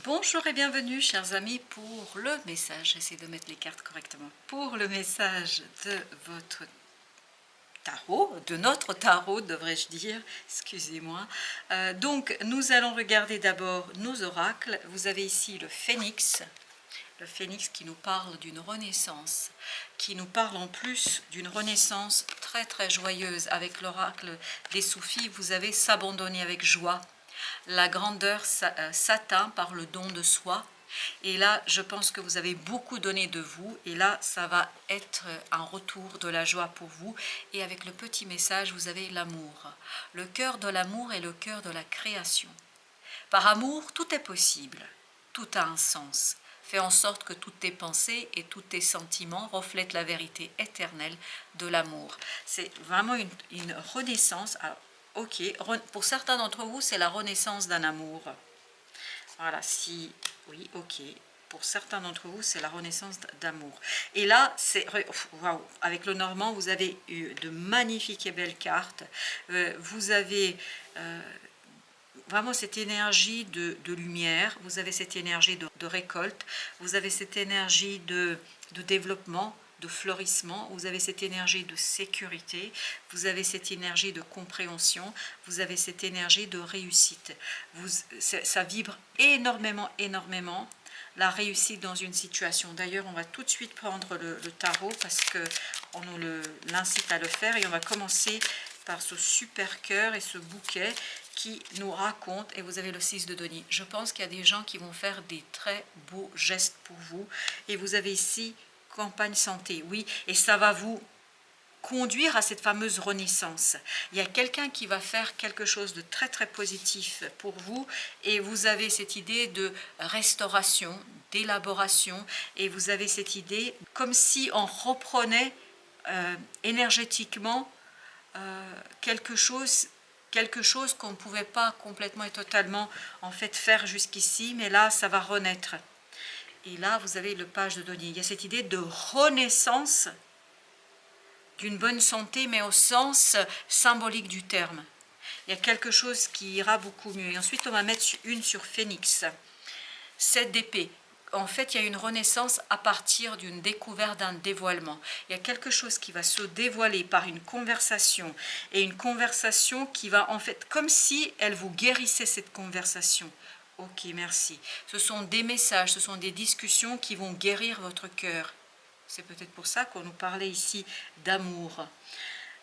Bonjour et bienvenue chers amis pour le message, j'essaie de mettre les cartes correctement, pour le message de votre tarot, de notre tarot devrais-je dire, excusez-moi. Donc nous allons regarder d'abord nos oracles. Vous avez ici le phénix qui nous parle d'une renaissance, qui nous parle en plus d'une renaissance très très joyeuse. Avec l'oracle des soufis, vous avez s'abandonner avec joie. La grandeur s'atteint par le don de soi. Et là, je pense que vous avez beaucoup donné de vous. Et là, ça va être un retour de la joie pour vous. Et avec le petit message, vous avez l'amour. Le cœur de l'amour est le cœur de la création. Par amour, tout est possible. Tout a un sens. Fais en sorte que toutes tes pensées et tous tes sentiments reflètent la vérité éternelle de l'amour. C'est vraiment une renaissance. Alors, ok, pour certains d'entre vous, c'est la renaissance d'un amour. Voilà, si, oui, ok. Pour certains d'entre vous, c'est la renaissance d'amour. Et là, c'est, waouh, avec le Normand, vous avez eu de magnifiques et belles cartes. Vous avez vraiment cette énergie de lumière, vous avez cette énergie de récolte, vous avez cette énergie de développement, de fleurissement, vous avez cette énergie de sécurité, vous avez cette énergie de compréhension, vous avez cette énergie de réussite. Ça vibre énormément, énormément la réussite dans une situation. D'ailleurs, on va tout de suite prendre le tarot parce qu'on nous l'incite à le faire et on va commencer par ce super cœur et ce bouquet qui nous raconte, et vous avez le 6 de denier. Je pense qu'il y a des gens qui vont faire des très beaux gestes pour vous. Et vous avez ici campagne santé, oui, et ça va vous conduire à cette fameuse renaissance. Il y a quelqu'un qui va faire quelque chose de très très positif pour vous et vous avez cette idée de restauration, d'élaboration et vous avez cette idée comme si on reprenait énergétiquement quelque chose qu'on ne pouvait pas complètement et totalement en fait faire jusqu'ici, mais là ça va renaître. Et là vous avez le page de denier. Il y a cette idée de renaissance d'une bonne santé, mais au sens symbolique du terme. Il y a quelque chose qui ira beaucoup mieux. Et ensuite on va mettre une sur Phénix, 7 d'épée. En fait, il y a une renaissance à partir d'une découverte, d'un dévoilement. Il y a quelque chose qui va se dévoiler par une conversation, et une conversation qui va en fait, comme si elle vous guérissait cette conversation. Ok, merci. Ce sont des messages, ce sont des discussions qui vont guérir votre cœur. C'est peut-être pour ça qu'on nous parlait ici d'amour.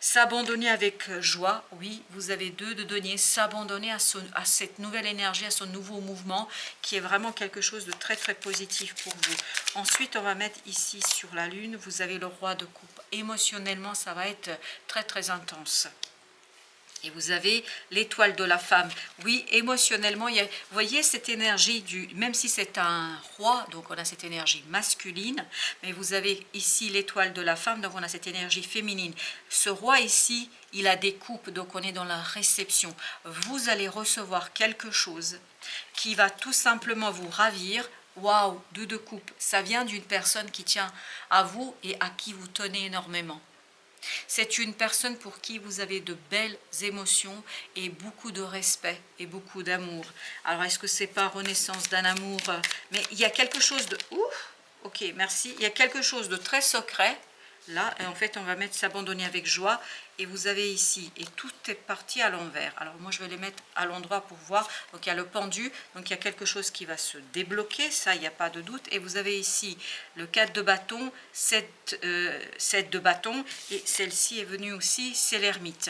S'abandonner avec joie, oui, vous avez 2 de denier, s'abandonner à cette nouvelle énergie, à ce nouveau mouvement qui est vraiment quelque chose de très très positif pour vous. Ensuite, on va mettre ici sur la lune, vous avez le roi de coupe. Émotionnellement, ça va être très très intense. Et vous avez l'étoile de la femme. Oui, émotionnellement, vous voyez cette énergie, même si c'est un roi, donc on a cette énergie masculine, mais vous avez ici l'étoile de la femme, donc on a cette énergie féminine. Ce roi ici, il a des coupes, donc on est dans la réception. Vous allez recevoir quelque chose qui va tout simplement vous ravir. Waouh, 2 de coupe, ça vient d'une personne qui tient à vous et à qui vous tenez énormément. C'est une personne pour qui vous avez de belles émotions et beaucoup de respect et beaucoup d'amour. Alors, est-ce que c'est pas renaissance d'un amour? Mais il y a quelque chose de... Ouf, ok, merci. Il y a quelque chose de très secret. Là, et en fait, on va mettre s'abandonner avec joie. Et vous avez ici, et tout est parti à l'envers. Alors, moi, je vais les mettre à l'endroit pour voir. Donc, il y a le pendu. Donc, il y a quelque chose qui va se débloquer. Ça, il n'y a pas de doute. Et vous avez ici le 4 de bâton, 7 de bâton. Et celle-ci est venue aussi, c'est l'ermite.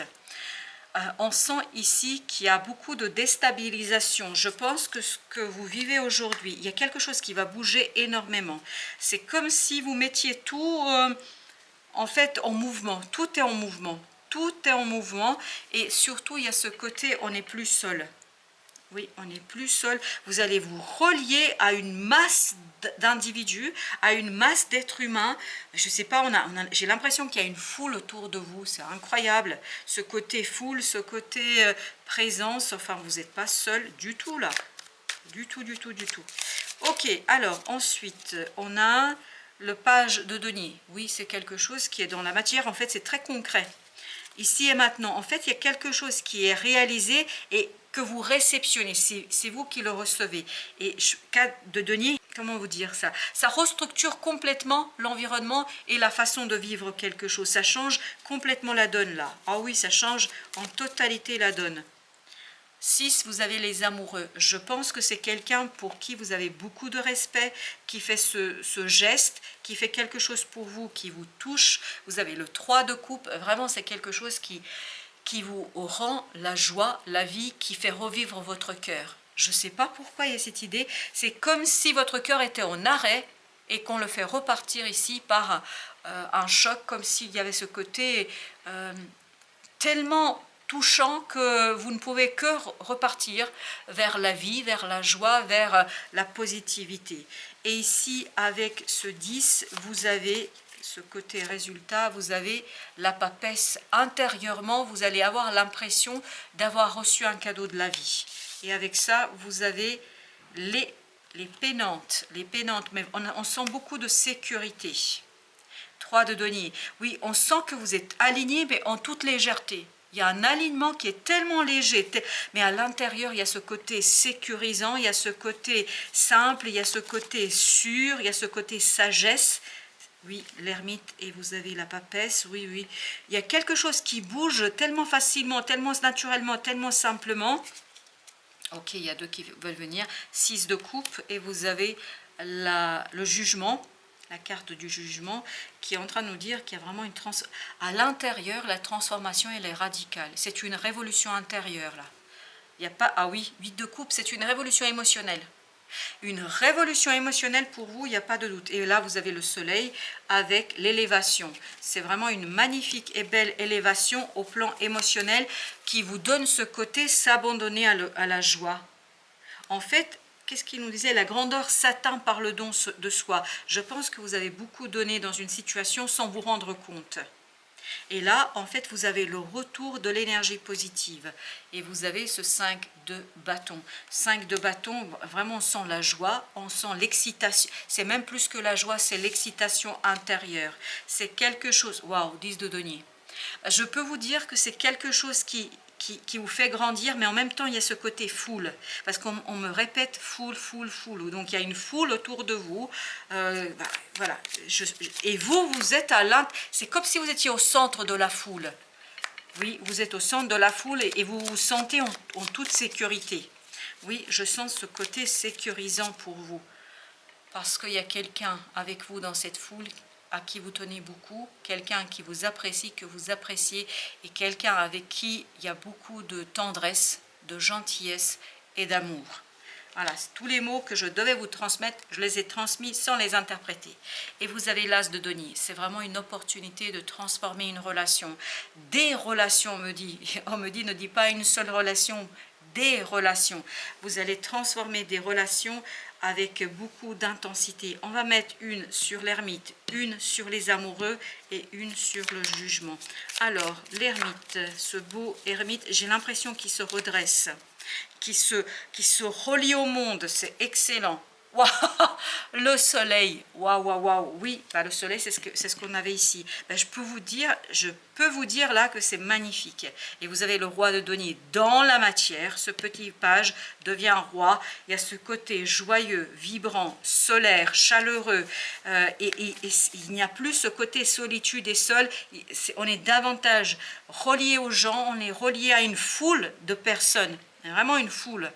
On sent ici qu'il y a beaucoup de déstabilisation. Je pense que ce que vous vivez aujourd'hui, il y a quelque chose qui va bouger énormément. C'est comme si vous mettiez tout... en fait, en mouvement, tout est en mouvement, tout est en mouvement, et surtout, il y a ce côté, on n'est plus seul. Oui, on n'est plus seul. Vous allez vous relier à une masse d'individus, à une masse d'êtres humains. Je ne sais pas, j'ai l'impression qu'il y a une foule autour de vous, c'est incroyable. Ce côté foule, ce côté présence, enfin, vous n'êtes pas seul du tout là. Du tout, du tout, du tout. Ok, alors ensuite, on a... le page de denier, oui, c'est quelque chose qui est dans la matière, en fait, c'est très concret. ici et maintenant. En fait, il y a quelque chose qui est réalisé et que vous réceptionnez, c'est vous qui le recevez. Et cas de denier, comment vous dire ça? Ça restructure complètement l'environnement et la façon de vivre quelque chose. Ça change complètement la donne là. Ah oui, ça change en totalité la donne. 6, vous avez les amoureux. Je pense que c'est quelqu'un pour qui vous avez beaucoup de respect, qui fait ce geste, qui fait quelque chose pour vous, qui vous touche. Vous avez le 3 de coupe. Vraiment, c'est quelque chose qui vous rend la joie, la vie, qui fait revivre votre cœur. Je ne sais pas pourquoi il y a cette idée. C'est comme si votre cœur était en arrêt et qu'on le fait repartir ici par un choc, comme s'il y avait ce côté tellement touchant que vous ne pouvez que repartir vers la vie, vers la joie, vers la positivité. Et ici, avec ce 10, vous avez ce côté résultat, vous avez la papesse intérieurement, vous allez avoir l'impression d'avoir reçu un cadeau de la vie. Et avec ça, vous avez les pénantes, mais on sent beaucoup de sécurité. 3 de denier. Oui, on sent que vous êtes aligné, mais en toute légèreté. Il y a un alignement qui est tellement léger, mais à l'intérieur, il y a ce côté sécurisant, il y a ce côté simple, il y a ce côté sûr, il y a ce côté sagesse. Oui, l'ermite, et vous avez la papesse, oui, oui. Il y a quelque chose qui bouge tellement facilement, tellement naturellement, tellement simplement. Ok, il y a 2 qui veulent venir. 6 de coupe, et vous avez le jugement. La carte du jugement qui est en train de nous dire qu'il y a vraiment à l'intérieur, la transformation elle est radicale. C'est une révolution intérieure là. Il n'y a pas, ah oui, 8 de coupe, c'est une révolution émotionnelle. Une révolution émotionnelle pour vous, il n'y a pas de doute. Et là, vous avez le soleil avec l'élévation. C'est vraiment une magnifique et belle élévation au plan émotionnel qui vous donne ce côté s'abandonner à la joie. En fait, qu'est-ce qu'il nous disait? La grandeur s'atteint par le don de soi. Je pense que vous avez beaucoup donné dans une situation sans vous rendre compte. Et là, en fait, vous avez le retour de l'énergie positive. Et vous avez ce 5 de bâton. 5 de bâton, vraiment on sent la joie, on sent l'excitation. C'est même plus que la joie, c'est l'excitation intérieure. C'est quelque chose... Waouh, 10 de denier. Je peux vous dire que c'est quelque chose qui vous fait grandir, mais en même temps, il y a ce côté foule. Parce qu'on me répète foule, foule, foule. Donc, il y a une foule autour de vous. Voilà. Et vous êtes à l'intérieur. C'est comme si vous étiez au centre de la foule. Oui, vous êtes au centre de la foule et vous vous sentez en toute sécurité. Oui, je sens ce côté sécurisant pour vous. Parce qu'il y a quelqu'un avec vous dans cette foule à qui vous tenez beaucoup, quelqu'un qui vous apprécie, que vous appréciez, et quelqu'un avec qui il y a beaucoup de tendresse, de gentillesse et d'amour. Voilà, tous les mots que je devais vous transmettre, je les ai transmis sans les interpréter. Et vous avez l'as de denier. C'est vraiment une opportunité de transformer une relation. Des relations, on me dit, ne dit pas une seule relation, des relations. Vous allez transformer des relations avec beaucoup d'intensité. On va mettre une sur l'ermite, une sur les amoureux et une sur le jugement. Alors, l'ermite, ce beau ermite, j'ai l'impression qu'il se redresse, qui se relie au monde, c'est excellent. Waouh, le soleil, waouh, waouh, waouh, oui, bah, le soleil, c'est ce qu'on avait ici. Bah, je peux vous dire là que c'est magnifique. Et vous avez le roi de denier dans la matière, ce petit page devient roi. Il y a ce côté joyeux, vibrant, solaire, chaleureux, et il n'y a plus ce côté solitude et seul. On est davantage relié aux gens, on est relié à une foule de personnes, vraiment une foule.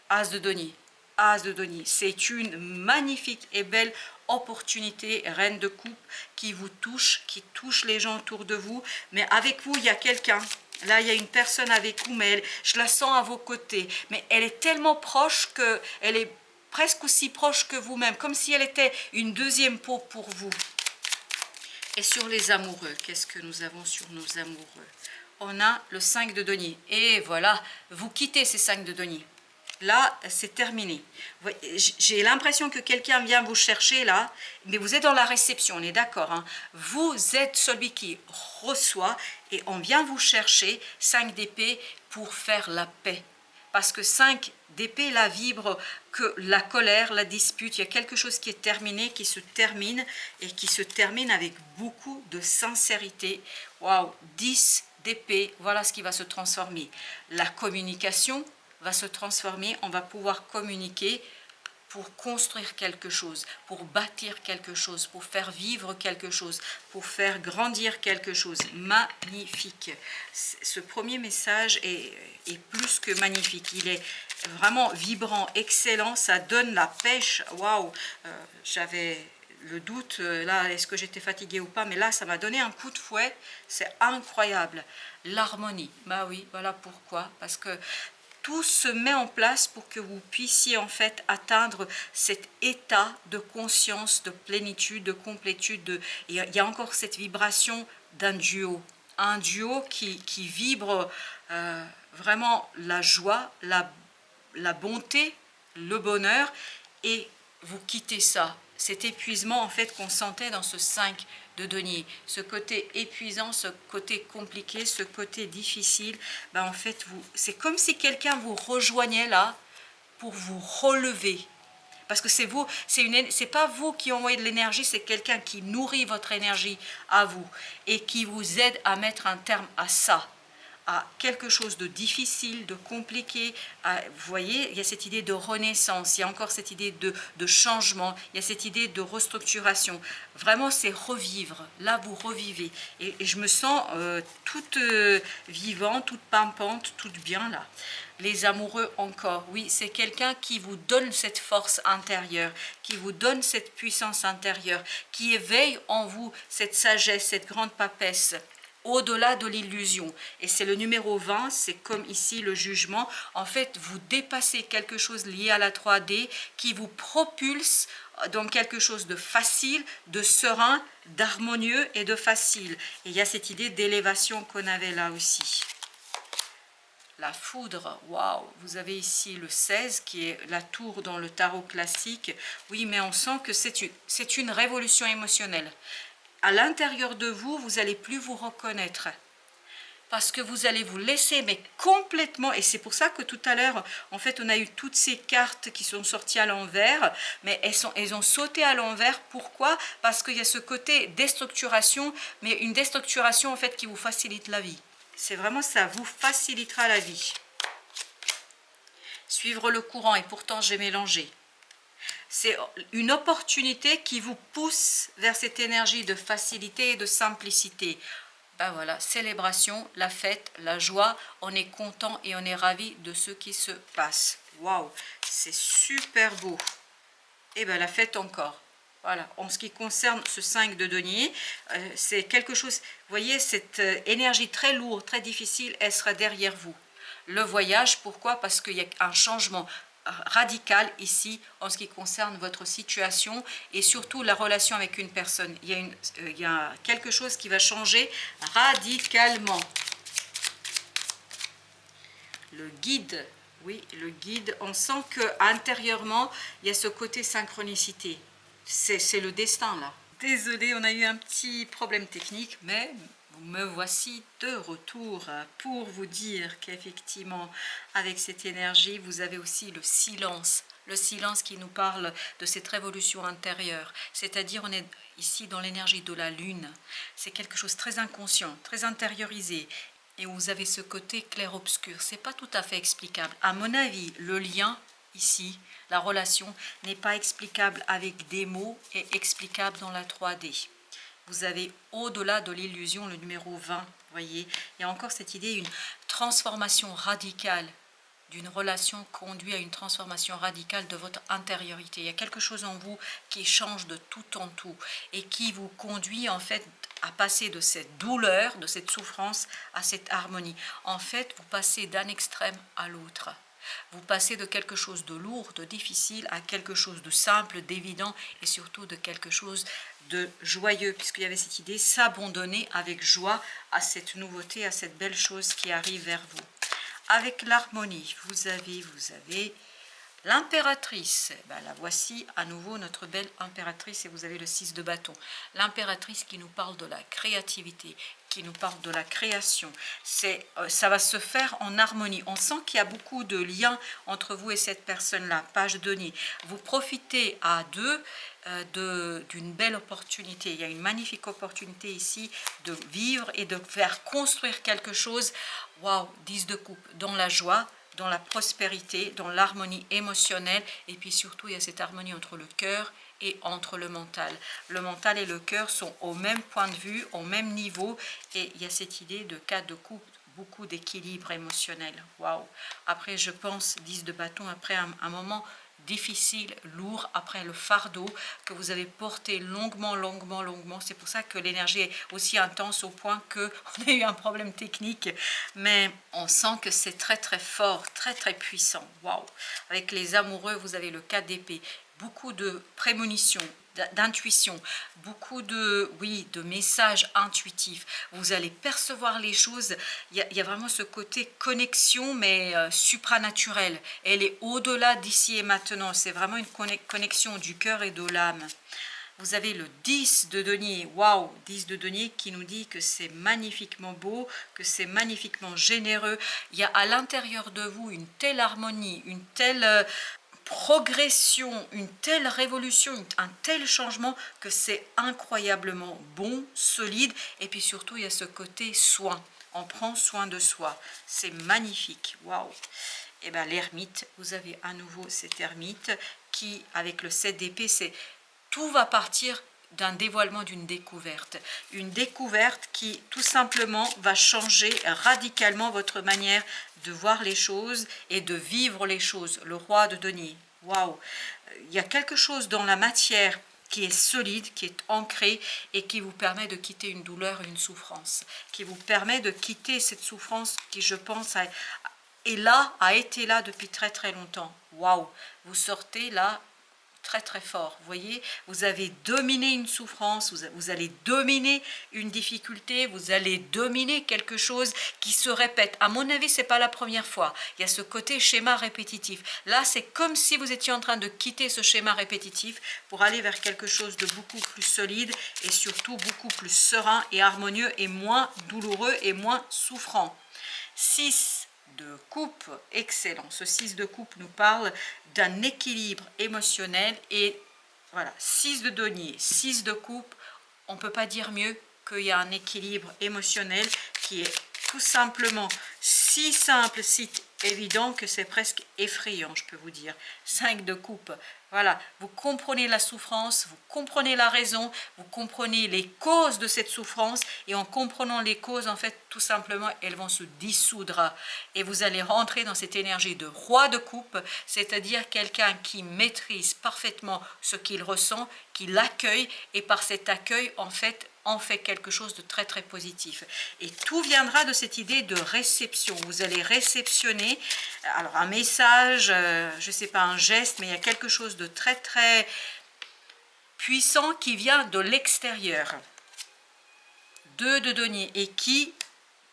As de denier. As de denier, c'est une magnifique et belle opportunité, reine de coupe, qui vous touche, qui touche les gens autour de vous, mais avec vous, il y a quelqu'un. Là, il y a une personne avec vous, mais je la sens à vos côtés. Mais elle est tellement proche qu'elle est presque aussi proche que vous-même, comme si elle était une deuxième peau pour vous. Et sur les amoureux, qu'est-ce que nous avons sur nos amoureux? On a le 5 de denier. Et voilà, vous quittez ces 5 de denier. Là, c'est terminé. J'ai l'impression que quelqu'un vient vous chercher là, mais vous êtes dans la réception, on est d'accord, hein? Vous êtes celui qui reçoit et on vient vous chercher 5 d'épée pour faire la paix. Parce que 5 d'épée, là, vibre que la colère, la dispute, il y a quelque chose qui est terminé, qui se termine et qui se termine avec beaucoup de sincérité. Waouh, 10 d'épée, voilà ce qui va se transformer. La communication va se transformer, on va pouvoir communiquer pour construire quelque chose, pour bâtir quelque chose, pour faire vivre quelque chose, pour faire grandir quelque chose. Magnifique. Ce premier message est plus que magnifique. Il est vraiment vibrant, excellent. Ça donne la pêche. Waouh! J'avais le doute, là, est-ce que j'étais fatiguée ou pas? Mais là, ça m'a donné un coup de fouet. C'est incroyable. L'harmonie. Bah oui, voilà pourquoi. Parce que tout se met en place pour que vous puissiez en fait atteindre cet état de conscience, de plénitude, de complétude. Et il y a encore cette vibration d'un duo. Un duo qui vibre vraiment la joie, la bonté, le bonheur. Et vous quittez ça. Cet épuisement en fait qu'on sentait dans ce 5 de denier, ce côté épuisant, ce côté compliqué, ce côté difficile, ben en fait c'est comme si quelqu'un vous rejoignait là pour vous relever. Parce que c'est vous, c'est pas vous qui envoyez de l'énergie, c'est quelqu'un qui nourrit votre énergie à vous et qui vous aide à mettre un terme à ça, à quelque chose de difficile, de compliqué. Vous voyez, il y a cette idée de renaissance, il y a encore cette idée de changement, il y a cette idée de restructuration. Vraiment, c'est revivre. Là, vous revivez. Et je me sens toute vivante, toute pimpante, toute bien là. Les amoureux encore, oui, c'est quelqu'un qui vous donne cette force intérieure, qui vous donne cette puissance intérieure, qui éveille en vous cette sagesse, cette grande papesse, au-delà de l'illusion. Et c'est le numéro 20, c'est comme ici le jugement. En fait, vous dépassez quelque chose lié à la 3D qui vous propulse dans quelque chose de facile, de serein, d'harmonieux et de facile. Et il y a cette idée d'élévation qu'on avait là aussi. La foudre, waouh, vous avez ici le 16 qui est la tour dans le tarot classique. Oui, mais on sent que c'est une révolution émotionnelle. À l'intérieur de vous, vous n'allez plus vous reconnaître. Parce que vous allez vous laisser, mais complètement, et c'est pour ça que tout à l'heure, en fait, on a eu toutes ces cartes qui sont sorties à l'envers, mais elles ont sauté à l'envers. Pourquoi? Parce qu'il y a ce côté déstructuration, mais une déstructuration, en fait, qui vous facilite la vie. C'est vraiment ça, vous facilitera la vie. Suivre le courant, et pourtant j'ai mélangé. C'est une opportunité qui vous pousse vers cette énergie de facilité et de simplicité. Ben voilà, célébration, la fête, la joie, on est content et on est ravi de ce qui se passe. Waouh, c'est super beau. Et bien la fête encore. Voilà, en ce qui concerne ce 5 de denier, c'est quelque chose, vous voyez, cette énergie très lourde, très difficile, elle sera derrière vous. Le voyage, pourquoi? Parce qu'il y a un changement radical ici en ce qui concerne votre situation et surtout la relation avec une personne. Il y a quelque chose qui va changer radicalement. Le guide, oui, le guide, on sent qu'intérieurement, il y a ce côté synchronicité. C'est le destin là. Désolée, on a eu un petit problème technique, mais me voici de retour pour vous dire qu'effectivement, avec cette énergie, vous avez aussi le silence qui nous parle de cette révolution intérieure. C'est-à-dire, on est ici dans l'énergie de la lune. C'est quelque chose de très inconscient, très intériorisé. Et vous avez ce côté clair-obscur. C'est pas tout à fait explicable. À mon avis, le lien ici, la relation n'est pas explicable avec des mots et explicable dans la 3D. Vous avez au-delà de l'illusion le numéro 20, vous voyez. Il y a encore cette idée, une transformation radicale d'une relation conduit à une transformation radicale de votre intériorité. Il y a quelque chose en vous qui change de tout en tout et qui vous conduit en fait à passer de cette douleur, de cette souffrance à cette harmonie. En fait, vous passez d'un extrême à l'autre. Vous passez de quelque chose de lourd, de difficile, à quelque chose de simple, d'évident et surtout de quelque chose de joyeux, puisqu'il y avait cette idée, s'abandonner avec joie à cette nouveauté, à cette belle chose qui arrive vers vous. Avec l'harmonie, vous avez l'impératrice. Ben, la voici à nouveau, notre belle impératrice, et vous avez le 6 de bâton. L'impératrice qui nous parle de la créativité, qui nous parle de la création. Ça va se faire en harmonie. On sent qu'il y a beaucoup de liens entre vous et cette personne-là. Page de denier. Vous profitez à deux d'une belle opportunité. Il y a une magnifique opportunité ici de vivre et de faire construire quelque chose. Waouh, 10 de coupe, dans la joie, dans la prospérité, dans l'harmonie émotionnelle, et puis surtout il y a cette harmonie entre le cœur et entre le mental. Le mental et le cœur sont au même point de vue, au même niveau, et il y a cette idée de 4 de coupe, beaucoup d'équilibre émotionnel. Waouh. Après, je pense, 10 de bâton, après un moment difficile, lourd, après le fardeau que vous avez porté longuement. C'est pour ça que l'énergie est aussi intense au point qu'on a eu un problème technique. Mais on sent que c'est très très fort, très puissant. Waouh. Avec les amoureux, vous avez le 4 d'épée. Beaucoup de prémonitions, d'intuition, beaucoup de messages intuitifs. Vous allez percevoir les choses. Il y a vraiment ce côté connexion, mais supranaturel. Elle est au-delà d'ici et maintenant. C'est vraiment une connexion du cœur et de l'âme. Vous avez le 10 de denier, waouh, 10 de denier qui nous dit que c'est magnifiquement beau, que c'est magnifiquement généreux. Il y a à l'intérieur de vous une telle harmonie, une telle progression, une telle révolution, un tel changement que c'est incroyablement bon, solide. Et puis surtout, il y a ce côté soin. On prend soin de soi. C'est magnifique, waouh. Et bien l'ermite, vous avez à nouveau cet ermite qui, avec le 7 d'épée, c'est tout va partir d'un dévoilement, d'une découverte. Une découverte qui, tout simplement, va changer radicalement votre manière de voir les choses et de vivre les choses. Le roi de denier. Waouh! Il y a quelque chose dans la matière qui est solide, qui est ancré et qui vous permet de quitter une douleur et une souffrance. Qui vous permet de quitter cette souffrance qui, je pense, a été là depuis très longtemps. Waouh! Vous sortez là très fort. Vous voyez, vous avez dominé une souffrance, vous allez dominer une difficulté, vous allez dominer quelque chose qui se répète. À mon avis, c'est pas la première fois. Il y a ce côté schéma répétitif. Là, c'est comme si vous étiez en train de quitter ce schéma répétitif pour aller vers quelque chose de beaucoup plus solide et surtout beaucoup plus serein et harmonieux et moins douloureux et moins souffrant. 6 de coupe, excellent. Ce 6 de coupe nous parle d'un équilibre émotionnel et voilà, 6 de denier, 6 de coupe, on ne peut pas dire mieux qu'il y a un équilibre émotionnel qui est tout simplement si simple, si évident que c'est presque effrayant, je peux vous dire. 5 de coupe, voilà, vous comprenez la souffrance, vous comprenez la raison, vous comprenez les causes de cette souffrance et en comprenant les causes, en fait, tout simplement, elles vont se dissoudre et vous allez rentrer dans cette énergie de roi de coupe, c'est-à-dire quelqu'un qui maîtrise parfaitement ce qu'il ressent, qui l'accueille et par cet accueil, en fait, en fait quelque chose de très positif. Et tout viendra de cette idée de réception. Vous allez réceptionner alors un message, je ne sais pas, un geste, mais il y a quelque chose de très puissant qui vient de l'extérieur. 2 de denier et qui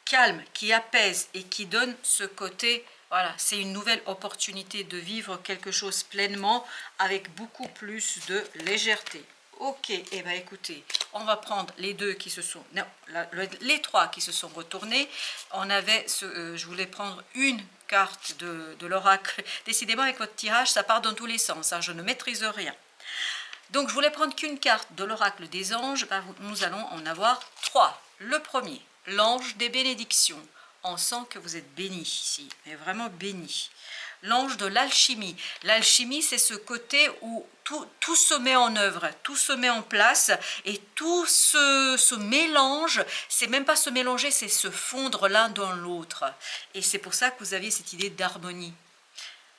calme, qui apaise et qui donne ce côté, voilà, c'est une nouvelle opportunité de vivre quelque chose pleinement avec beaucoup plus de légèreté. Ok, et bien écoutez, on va prendre les deux qui se sont, non, les 3 qui se sont retournés. On avait, je voulais prendre une carte de l'oracle. Décidément, avec votre tirage, ça part dans tous les sens, hein, je ne maîtrise rien. Donc, je voulais prendre qu'une carte de l'oracle des anges. Ben, nous allons en avoir 3. Le premier, l'ange des bénédictions. On sent que vous êtes béni ici, mais vraiment béni. L'ange de l'alchimie. L'alchimie, c'est ce côté où tout se met en œuvre, tout se met en place et tout se mélange. C'est même pas se mélanger, c'est se fondre l'un dans l'autre. Et c'est pour ça que vous aviez cette idée d'harmonie.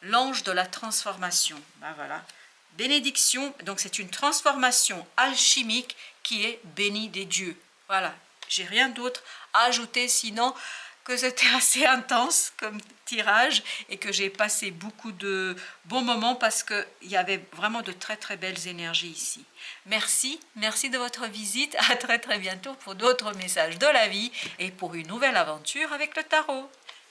L'ange de la transformation. Ben voilà. Bénédiction, donc c'est une transformation alchimique qui est bénie des dieux. Voilà, j'ai rien d'autre à ajouter sinon que c'était assez intense comme tirage et que j'ai passé beaucoup de bons moments parce qu'il y avait vraiment de très belles énergies ici. Merci de votre visite, à très bientôt pour d'autres messages de la vie et pour une nouvelle aventure avec le tarot.